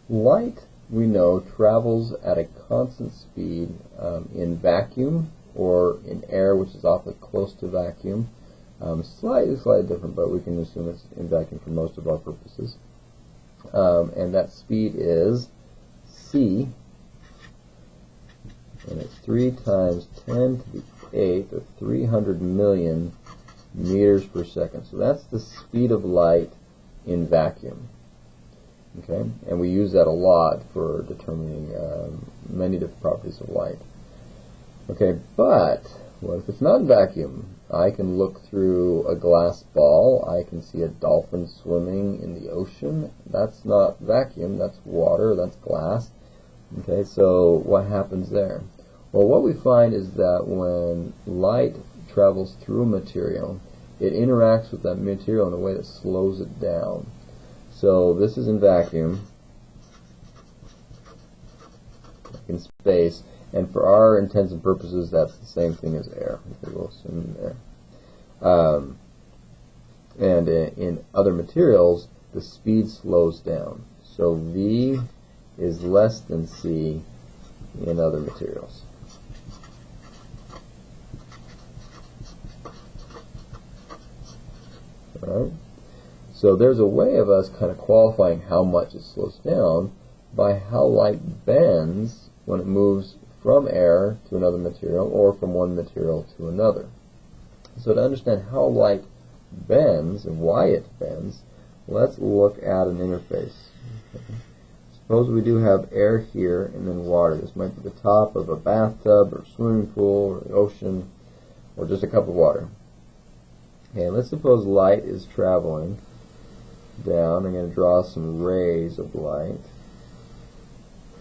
Light, we know, travels at a constant speed in vacuum or in air, which is awfully close to vacuum. Slightly different, but we can assume it's in vacuum for most of our purposes. And that speed is c, and it's 3 times 10 to the 8th, or 300 million meters per second. So that's the speed of light in vacuum. Okay, and we use that a lot for determining many different properties of light. Okay, but what if it's not vacuum? I can look through a glass ball. I can see a dolphin swimming in the ocean. That's not vacuum. That's water. That's glass. Okay, so what happens there? Well, what we find is that when light travels through a material, it interacts with that material in a way that slows it down. So this is in vacuum, in space, and for our intents and purposes, that's the same thing as air. Okay, we'll assume air. And in other materials, the speed slows down. So v is less than c in other materials. All right. So there's a way of us kind of qualifying how much it slows down by how light bends when it moves from air to another material or from one material to another. So to understand how light bends and why it bends, let's look at an interface. Okay. Suppose we do have air here and then water. This might be the top of a bathtub or swimming pool or the ocean or just a cup of water. Okay, let's suppose light is traveling down. I'm going to draw some rays of light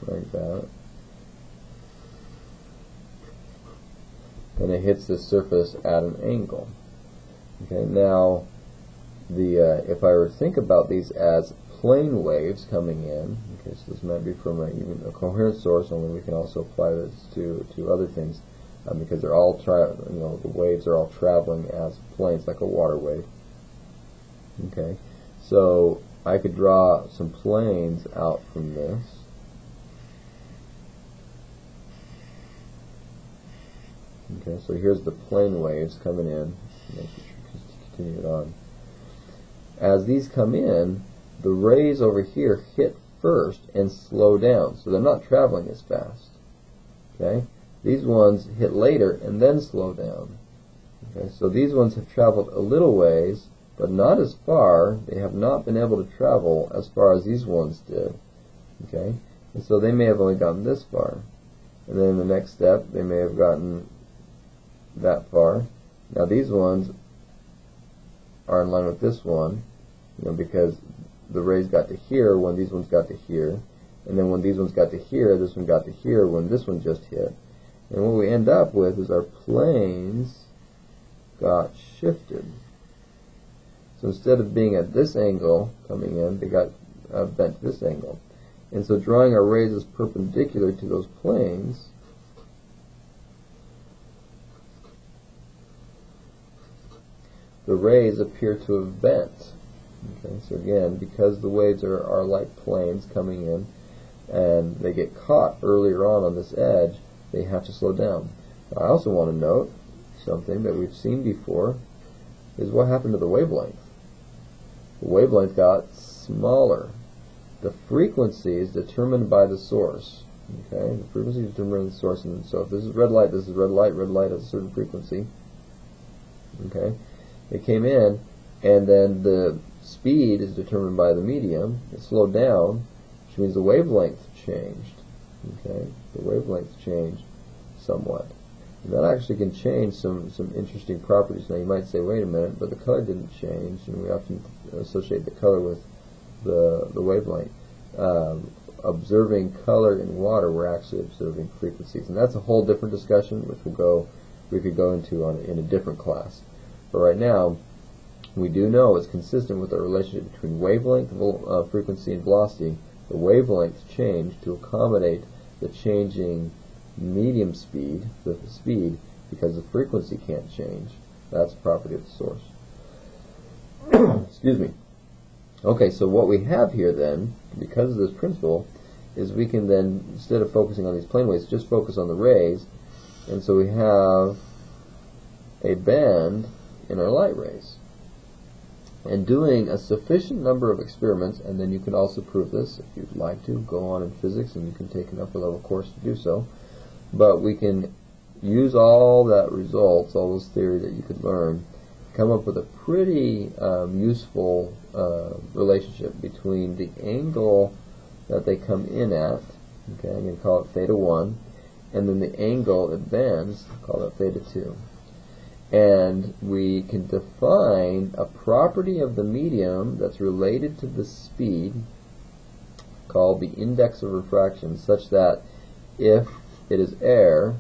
like that. And it hits the surface at an angle. Okay, now if I were to think about these as plane waves coming in, okay, so this might be from even a coherent source, only we can also apply this to other things because they're all the waves are all traveling as planes, like a water wave. Okay, so I could draw some planes out from this. Okay, so here's the plane waves coming in. Continue it on. As these come in, the rays over here hit first and slow down, so they're not traveling as fast. Okay, these ones hit later and then slow down. Okay, so these ones have traveled a little ways, but not as far. They have not been able to travel as far as these ones did. Okay, and so they may have only gotten this far, and then in the next step they may have gotten that far. Now these ones are in line with this one, because the rays got to here when these ones got to here, and then when these ones got to here, this one got to here when this one just hit. And what we end up with is our planes got shifted. So instead of being at this angle coming in, they got bent to this angle. And so drawing our rays as perpendicular to those planes, the rays appear to have bent. Okay, so again, because the waves are like planes coming in, and they get caught earlier on this edge, they have to slow down. Now, I also want to note something that we've seen before, is what happened to the wavelength. The wavelength got smaller. The frequency is determined by the source. Okay, the frequency is determined by the source, and so if this is red light, this is red light. Red light has a certain frequency. Okay. It came in, and then the speed is determined by the medium. It slowed down, which means the wavelength changed. Okay, the wavelength changed somewhat, and that actually can change some interesting properties. Now you might say, wait a minute, but the color didn't change, and we often associate the color with the wavelength. Observing color in water, we're actually observing frequencies, and that's a whole different discussion, which we could go into in a different class. But right now, we do know it's consistent with the relationship between wavelength, frequency, and velocity. The wavelength changed to accommodate the changing medium speed, the speed, because the frequency can't change. That's a property of the source. Excuse me. Okay, so what we have here then, because of this principle, is we can then, instead of focusing on these plane waves, just focus on the rays, and so we have a bend in our light rays. And doing a sufficient number of experiments, and then you can also prove this if you'd like to, go on in physics and you can take an upper level course to do so, but we can use all that results, all those theory that you could learn, come up with a pretty useful relationship between the angle that they come in at, okay, I'm going to call it theta 1, and then the angle it bends, call it theta 2. And we can define a property of the medium that's related to the speed, called the index of refraction, such that if it is air,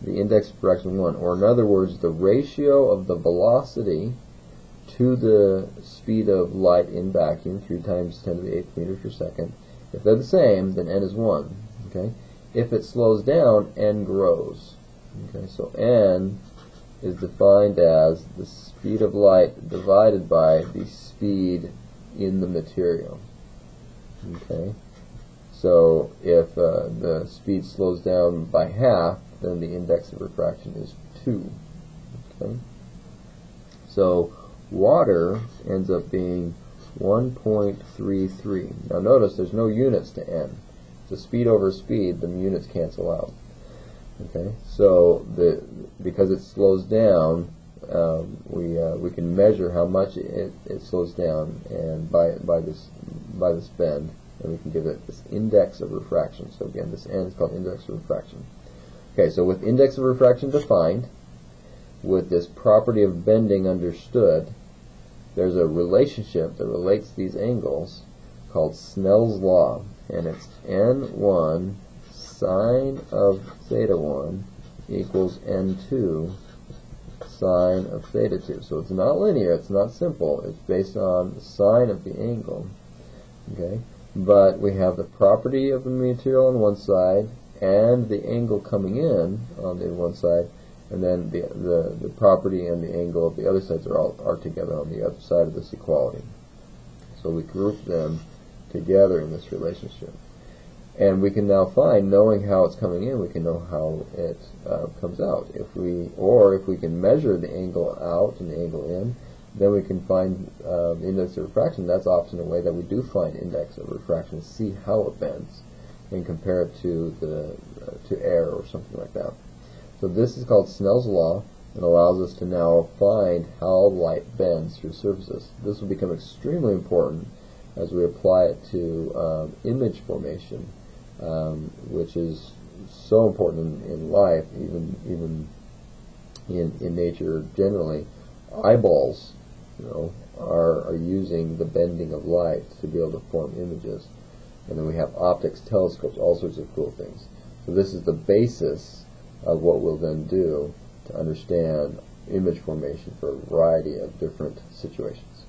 the index of refraction 1, or in other words, the ratio of the velocity to the speed of light in vacuum, 3 times 10 to the 8th meters per second, if they're the same, then n is 1. Okay? If it slows down, n grows. Okay? So n is defined as the speed of light divided by the speed in the material. Okay? So if the speed slows down by half, then the index of refraction is 2. Okay? So water ends up being 1.33. Now notice there's no units to n. So speed over speed, the units cancel out. Okay, so because it slows down, we can measure how much it slows down, and by this bend, and we can give it this index of refraction. So again, this n is called index of refraction. Okay, so with index of refraction defined, with this property of bending understood, there's a relationship that relates these angles called Snell's law, and it's n1 sine of theta 1 equals n2 sine of theta 2. So it's not linear, it's not simple, it's based on the sine of the angle. Okay, but we have the property of the material on one side and the angle coming in on the one side, and then the property and the angle of the other sides are together on the other side of this equality. So we group them together in this relationship. And we can now find, knowing how it's coming in, we can know how it comes out. If we can measure the angle out and the angle in, then we can find the index of refraction. That's often a way that we do find index of refraction, see how it bends, and compare it to air or something like that. So this is called Snell's law, and allows us to now find how light bends through surfaces. This will become extremely important as we apply it to image formation, which is so important in life, even in nature generally. Eyeballs, are using the bending of light to be able to form images, and then we have optics, telescopes, all sorts of cool things. So this is the basis of what we'll then do to understand image formation for a variety of different situations.